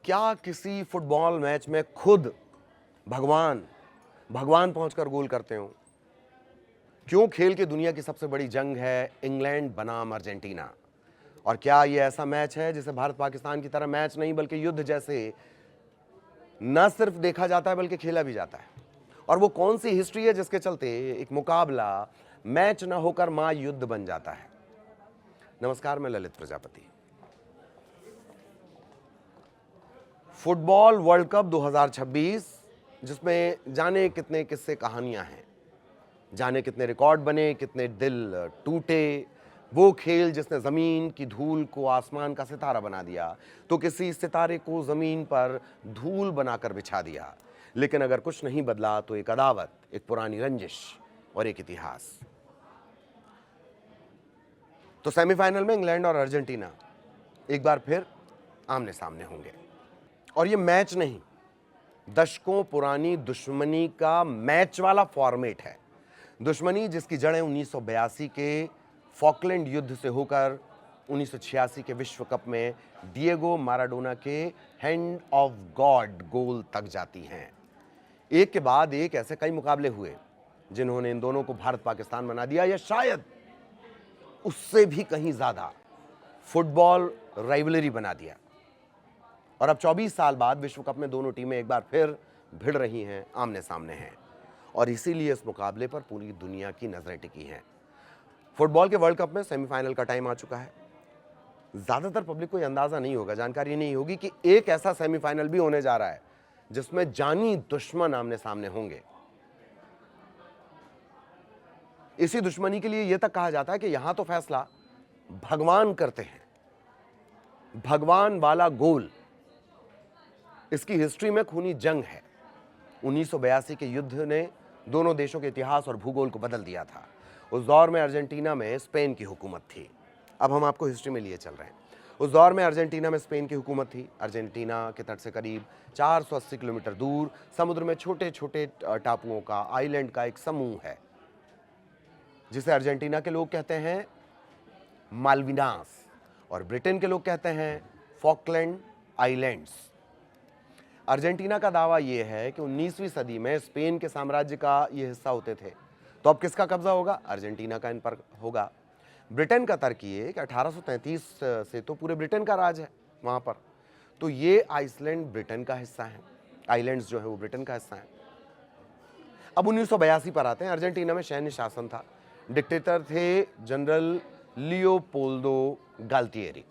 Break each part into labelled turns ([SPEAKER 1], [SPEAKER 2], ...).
[SPEAKER 1] क्या किसी football match में खुद भगवान पहुंचकर गोल करते हो? क्यों खेल की दुनिया की सबसे बड़ी जंग है इंग्लैंड बनाम अर्जेंटीना? और क्या यह ऐसा मैच है जिसे भारत पाकिस्तान की तरह मैच नहीं बल्कि युद्ध जैसे न सिर्फ देखा जाता है बल्कि खेला भी जाता है? और वो कौन सी हिस्ट्री है जिसके चलते एक मुकाबला मैच न होकर महायुद्ध बन जाता है? नमस्कार, मैं Lalit Prajapati. Football world cup 2026, जिसमें जाने कितने किस्से कहानियां हैं, जाने कितने रिकॉर्ड बने, कितने दिल टूटे। वो खेल जिसने जमीन की धूल को आसमान का सितारा बना दिया, तो किसी सितारे को जमीन पर धूल बनाकर बिछा दिया। लेकिन अगर कुछ नहीं बदला तो एक अदावत, एक पुरानी रंजिश और एक इतिहास। तो सेमीफाइनल में इंग्लैंड और अर्जेंटीना एक बार फिर आमने सामने होंगे। और ये मैच नहीं, दशकों पुरानी दुश्मनी का मैच वाला फॉर्मेट है। दुश्मनी जिसकी जड़ें 1982 के फॉकलैंड युद्ध से होकर 1986 के विश्व कप में डिएगो माराडोना के हैंड ऑफ गॉड गोल तक जाती हैं। एक के बाद एक ऐसे कई मुकाबले हुए जिन्होंने इन दोनों को भारत पाकिस्तान बना दिया, या शायद उससे भी कहीं ज्यादा फुटबॉल राइवलरी बना दिया। और अब 24 साल बाद विश्व कप में दोनों टीमें एक बार फिर भिड़ रही हैं, आमने सामने हैं। और इसीलिए इस मुकाबले पर पूरी दुनिया की नजरें टिकी हैं। फुटबॉल के वर्ल्ड कप में सेमीफाइनल का टाइम आ चुका है। ज्यादातर पब्लिक को यह अंदाजा नहीं होगा, जानकारी नहीं होगी कि एक ऐसा सेमीफाइनल भी होने जा रहा है जिसमें जानी दुश्मन आमने सामने होंगे। इसी दुश्मनी के लिए यह तक कहा जाता है कि यहां तो फैसला भगवान करते हैं। भगवान वाला गोल, इसकी हिस्ट्री में खूनी जंग है। 1982 के युद्ध ने दोनों देशों के इतिहास और भूगोल को बदल दिया था। उस दौर में अर्जेंटीना में स्पेन की हुकूमत थी। अब हम आपको हिस्ट्री में लिए चल रहे हैं। उस दौर में अर्जेंटीना में स्पेन की हुकूमत थी। अर्जेंटीना के तट से करीब 480 किलोमीटर दूर समुद्र में छोटे छोटे टापुओं का, आइलैंड का एक समूह है जिसे अर्जेंटीना के लोग कहते हैं मालविनास, और ब्रिटेन के लोग कहते हैं फॉकलैंड आइलैंड्स। अर्जेंटीना का दावा यह है कि 19वीं सदी में स्पेन के साम्राज्य का यह हिस्सा होते थे। तो अब किसका कब्जा होगा? अर्जेंटीना का इन पर होगा। ब्रिटेन का तर्क ये कि 1833 से तो पूरे ब्रिटेन का राज है वहां पर, तो ये आइसलैंड ब्रिटेन का हिस्सा है, आइलैंड्स जो है वो ब्रिटेन का हिस्सा है। अब 1982 पर आते हैं। अर्जेंटीना में सैन्य शासन था। डिक्टेटर थे जनरल लियोपोल्डो गाल्तिएरी।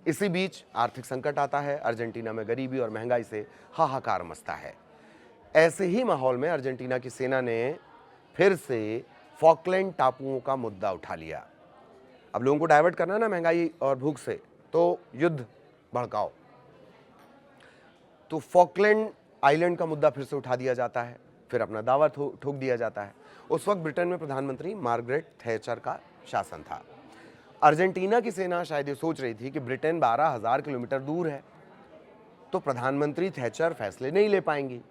[SPEAKER 1] इसी बीच आर्थिक संकट आता है। अर्जेंटीना में गरीबी और महंगाई से हाहाकार मचता है। ऐसे ही माहौल में अर्जेंटीना की सेना ने फिर से फॉकलैंड टापुओं का मुद्दा उठा लिया। अब लोगों को डाइवर्ट करना है ना महंगाई और भूख से, तो युद्ध भड़काओ। तो फॉकलैंड आइलैंड का मुद्दा फिर से उठा दिया जाता है, फिर अपना दावा ठोक दिया जाता है। उस वक्त ब्रिटेन में प्रधानमंत्री मार्गरेट थैचर का शासन था। अर्जेंटीना की सेना शायद ये सोच रही थी कि ब्रिटेन 12,000 किलोमीटर दूर है, तो प्रधानमंत्री थैचर फैसले नहीं ले पाएंगी।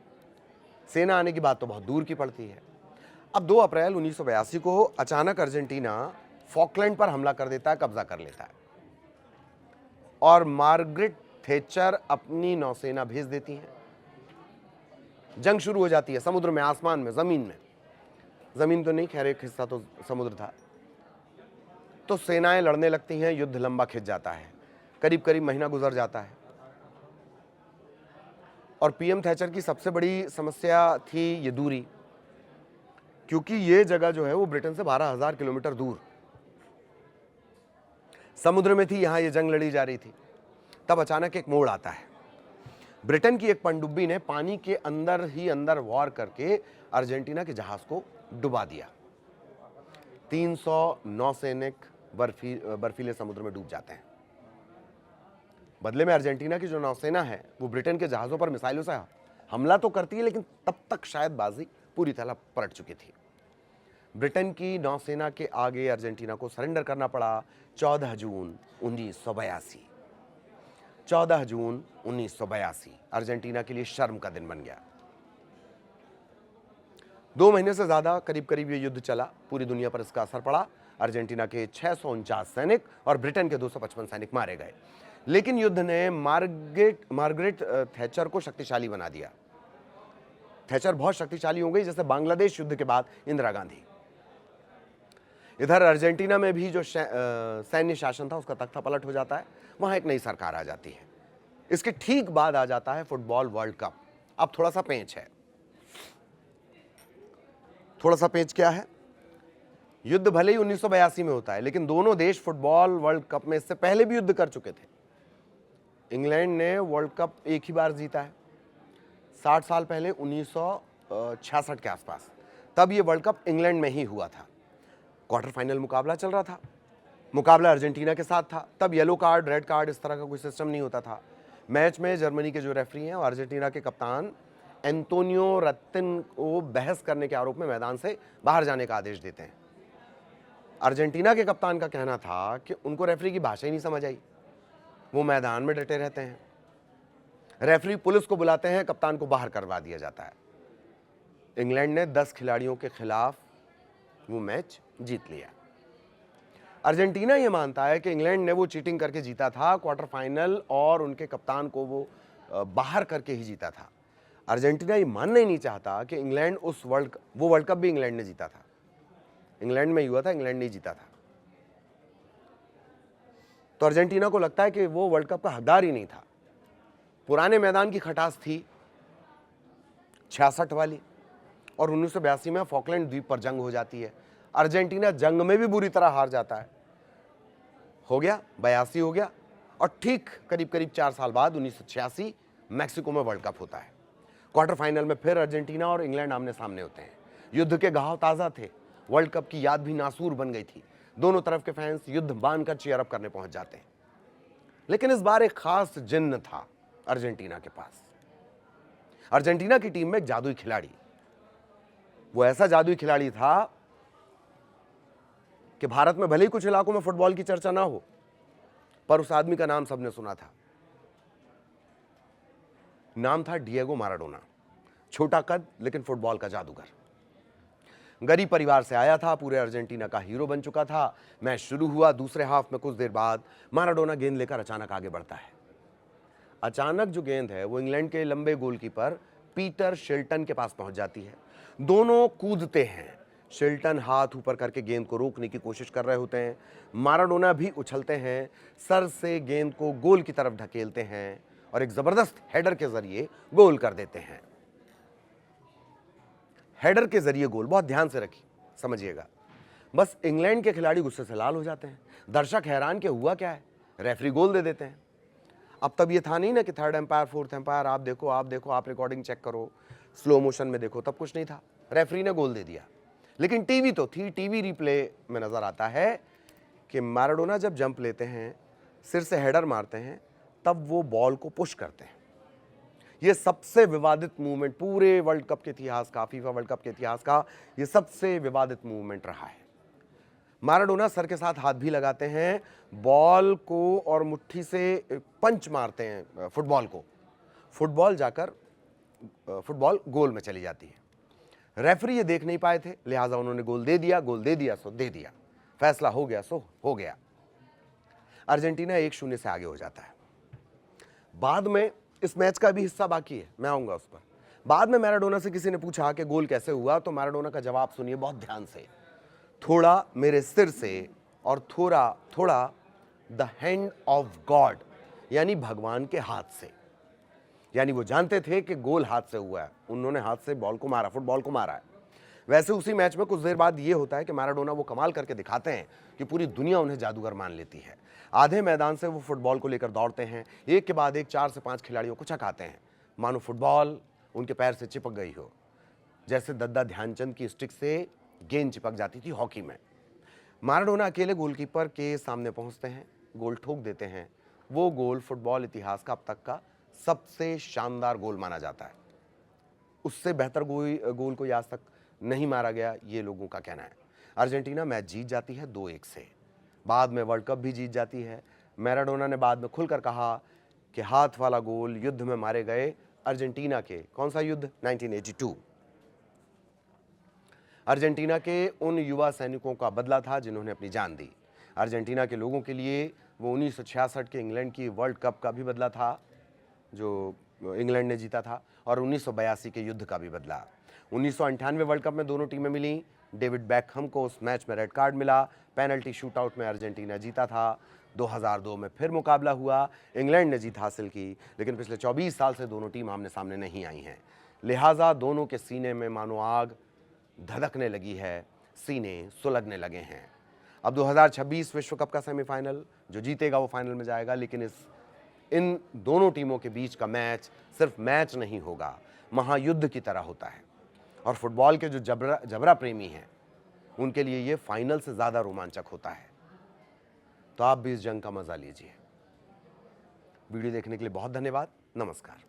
[SPEAKER 1] सेना आने की बात तो बहुत दूर की पड़ती है। अब 2 अप्रैल 1982 को अचानक अर्जेंटीना फॉकलैंड पर हमला कर देता है, कब्जा कर लेता है, और मार्गरेट थैचर अपनी नौसेना भेज देती हैं। जंग शुरू हो जाती है समुद्र में, आसमान में, जमीन में। जमीन तो नहीं, खैर एक हिस्सा तो समुद्र था। तो सेनाएं लड़ने लगती हैं, युद्ध लंबा खिंच जाता है, करीब करीब महीना गुजर जाता है। और पीएम थैचर की सबसे बड़ी समस्या थी ये दूरी, क्योंकि ये जगह जो है वो ब्रिटेन से 12,000 किलोमीटर दूर समुद्र में थी। यहां ये जंग लड़ी जा रही थी। तब अचानक एक मोड़ आता है। ब्रिटेन की एक पनडुब्बी ने पानी के अंदर ही अंदर वॉर करके अर्जेंटीना के जहाज को डुबा दिया। 300 नौसैनिक बर्फीले समुद्र में डूब जाते हैं। बदले में अर्जेंटीना की जो नौसेना है वो ब्रिटेन के जहाजों पर मिसाइलों से हमला तो करती है, लेकिन तब तक शायद बाजी पूरी तरह पलट चुकी थी। ब्रिटेन की नौसेना के आगे अर्जेंटीना को सरेंडर करना पड़ा 14 जून 1982। 14 जून 1982 अर्जेंटीना के लिए शर्म का दिन बन गया। 2 महीने से ज्यादा करीब करीब ये युद्ध चला। पूरी दुनिया पर इसका असर पड़ा। अर्जेंटीना के 649 सैनिक और ब्रिटेन के 255 सैनिक मारे गए। लेकिन युद्ध ने मार्गरेट थैचर को शक्तिशाली बना दिया। थैचर बहुत शक्तिशाली हो गई, जैसे बांग्लादेश युद्ध के बाद इंदिरा गांधी। इधर अर्जेंटीना में भी जो सैन्य शासन था उसका तख्ता पलट हो जाता है, वहां एक नई सरकार आ जाती है। इसके ठीक बाद आ जाता है फुटबॉल वर्ल्ड कप। अब थोड़ा सा पेंच है। थोड़ा सा पेंच क्या है? युद्ध भले ही 1982 में होता है, लेकिन दोनों देश फुटबॉल वर्ल्ड कप में इससे पहले भी युद्ध कर चुके थे। इंग्लैंड ने वर्ल्ड कप एक ही बार जीता है, 60 साल पहले 1966 के आसपास। तब ये वर्ल्ड कप इंग्लैंड में ही हुआ था। क्वार्टर फाइनल मुकाबला चल रहा था, मुकाबला अर्जेंटीना के साथ था। तब येलो कार्ड, रेड कार्ड, इस तरह का कोई सिस्टम नहीं होता था। मैच में जर्मनी के जो रेफरी हैं और अर्जेंटीना के कप्तान एंटोनियो रत्तिन को बहस करने के आरोप में मैदान से बाहर जाने का आदेश देते हैं। अर्जेंटीना के कप्तान का कहना था कि उनको रेफरी की भाषा ही नहीं समझ आई, वो मैदान में डटे रहते हैं। रेफरी पुलिस को बुलाते हैं, कप्तान को बाहर करवा दिया जाता है। इंग्लैंड ने 10 खिलाड़ियों के खिलाफ वो मैच जीत लिया। अर्जेंटीना ये मानता है कि इंग्लैंड ने वो चीटिंग करके जीता था क्वार्टर फाइनल, और उनके कप्तान को वो बाहर करके ही जीता था। अर्जेंटीना ये मानना ही नहीं चाहता कि इंग्लैंड वो वर्ल्ड कप भी इंग्लैंड ने जीता था। इंग्लैंड में ही हुआ था, इंग्लैंड नहीं जीता था। तो अर्जेंटीना को लगता है कि वो वर्ल्ड कप का हकदार ही नहीं था। पुराने मैदान की खटास थी 66 वाली, और 1982 में फॉकलैंड द्वीप पर जंग हो जाती है। अर्जेंटीना जंग में भी बुरी तरह हार जाता है। हो गया 82 हो गया, और ठीक करीब करीब 4 साल बाद 1986 मैक्सिको में वर्ल्ड कप होता है। क्वार्टर फाइनल में फिर अर्जेंटीना और इंग्लैंड आमने सामने होते हैं। युद्ध के घाव ताज़ा थे, वर्ल्ड कप की याद भी नासूर बन गई थी। दोनों तरफ के फैंस युद्ध बांधकर चीयर अप करने पहुंच जाते हैं। लेकिन इस बार एक खास जिन्न था अर्जेंटीना के पास। अर्जेंटीना की टीम में एक जादुई खिलाड़ी, वो ऐसा जादुई खिलाड़ी था कि भारत में भले ही कुछ इलाकों में फुटबॉल की चर्चा ना हो, पर उस आदमी का नाम सबने सुना था। नाम था डिएगो माराडोना। छोटा कद लेकिन फुटबॉल का जादूगर। गरीब परिवार से आया था, पूरे अर्जेंटीना का हीरो बन चुका था। मैच शुरू हुआ, दूसरे हाफ में कुछ देर बाद माराडोना गेंद लेकर अचानक आगे बढ़ता है। अचानक जो गेंद है वो इंग्लैंड के लंबे गोलकीपर पीटर शिल्टन के पास पहुंच जाती है। दोनों कूदते हैं। शिल्टन हाथ ऊपर करके गेंद को रोकने की कोशिश कर रहे होते हैं। माराडोना भी उछलते हैं, सर से गेंद को गोल की तरफ ढकेलते हैं और एक जबरदस्त हेडर के जरिए गोल कर देते हैं। हेडर के जरिए गोल, बहुत ध्यान से रखिए, समझिएगा। बस इंग्लैंड के खिलाड़ी गुस्से से लाल हो जाते हैं। दर्शक हैरान कि हुआ क्या है, रेफरी गोल दे देते हैं। अब तब ये था नहीं ना कि थर्ड एम्पायर, फोर्थ एम्पायर, आप देखो, आप रिकॉर्डिंग चेक करो, स्लो मोशन में देखो, तब कुछ नहीं था। रेफरी ने गोल दे दिया। लेकिन टीवी तो थी, टीवी रिप्ले में नजर आता है कि माराडोना जब जंप लेते हैं, सिर से हेडर मारते हैं, तब वो बॉल को पुश करते हैं। ये सबसे विवादित मूवमेंट पूरे वर्ल्ड कप के इतिहास का, फीफा वर्ल्ड कप के इतिहास का ये सबसे विवादित मूवमेंट रहा है। माराडोना सर के साथ हाथ भी लगाते हैं, बॉल को और मुट्ठी से पंच मारते हैं फुटबॉल को। फुटबॉल गोल में चली जाती है। रेफरी ये देख नहीं पाए थे, लिहाजा उन्होंने गोल दे दिया सो दे दिया। फैसला हो गया सो हो गया। अर्जेंटीना 1-0 से आगे हो जाता है। बाद में इस मैच का भी हिस्सा बाकी है, मैं आऊंगा उस पर। बाद में मैराडोना से किसी ने पूछा कि गोल कैसे हुआ, तो मैराडोना का जवाब सुनिए बहुत ध्यान से। थोड़ा मेरे सिर से और थोड़ा द हैंड ऑफ गॉड, यानी भगवान के हाथ से। यानी वो जानते थे कि गोल हाथ से हुआ है, उन्होंने हाथ से बॉल को मारा, फुटबॉल को मारा है। वैसे उसी मैच में कुछ देर बाद ये होता है कि मैराडोना वो कमाल करके दिखाते हैं कि पूरी दुनिया उन्हें जादूगर मान लेती है। आधे मैदान से वो फुटबॉल को लेकर दौड़ते हैं, एक के बाद एक 4 से 5 खिलाड़ियों को छकाते हैं, मानो फुटबॉल उनके पैर से चिपक गई हो, जैसे दद्दा ध्यानचंद की स्टिक से गेंद चिपक जाती थी हॉकी में। माराडोना अकेले गोलकीपर के सामने पहुंचते हैं, गोल ठोक देते हैं। वो गोल फुटबॉल इतिहास का अब तक का सबसे शानदार गोल माना जाता है। उससे बेहतर गोल कोई आज तक नहीं मारा गया, ये लोगों का कहना है। अर्जेंटीना मैच जीत जाती है 2-1 से, बाद में वर्ल्ड कप भी जीत जाती है। मैराडोना ने बाद में खुलकर कहा कि हाथ वाला गोल युद्ध में मारे गए अर्जेंटीना के, कौन सा युद्ध, 1982, अर्जेंटीना के उन युवा सैनिकों का बदला था जिन्होंने अपनी जान दी। अर्जेंटीना के लोगों के लिए वो 1966 के इंग्लैंड की वर्ल्ड कप का भी बदला था जो इंग्लैंड ने जीता था, और 1982 के युद्ध का भी बदला। 1998 वर्ल्ड कप में दोनों टीमें मिली। डेविड बैकहम को उस मैच में रेड कार्ड मिला। पेनल्टी शूटआउट में अर्जेंटीना जीता था। 2002 में फिर मुकाबला हुआ, इंग्लैंड ने जीत हासिल की, लेकिन पिछले 24 साल से दोनों टीम आमने सामने नहीं आई हैं। लिहाजा दोनों के सीने में मानो आग धधकने लगी है, सीने सुलगने लगे हैं। अब 2026 विश्व कप का सेमीफाइनल, जो जीतेगा वो फाइनल में जाएगा, लेकिन इन दोनों टीमों के बीच का मैच सिर्फ मैच नहीं होगा, महायुद्ध की तरह होता है। और फुटबॉल के जो जबरा प्रेमी हैं उनके लिए ये फाइनल से ज़्यादा रोमांचक होता है। तो आप भी इस जंग का मज़ा लीजिए। वीडियो देखने के लिए बहुत धन्यवाद। नमस्कार।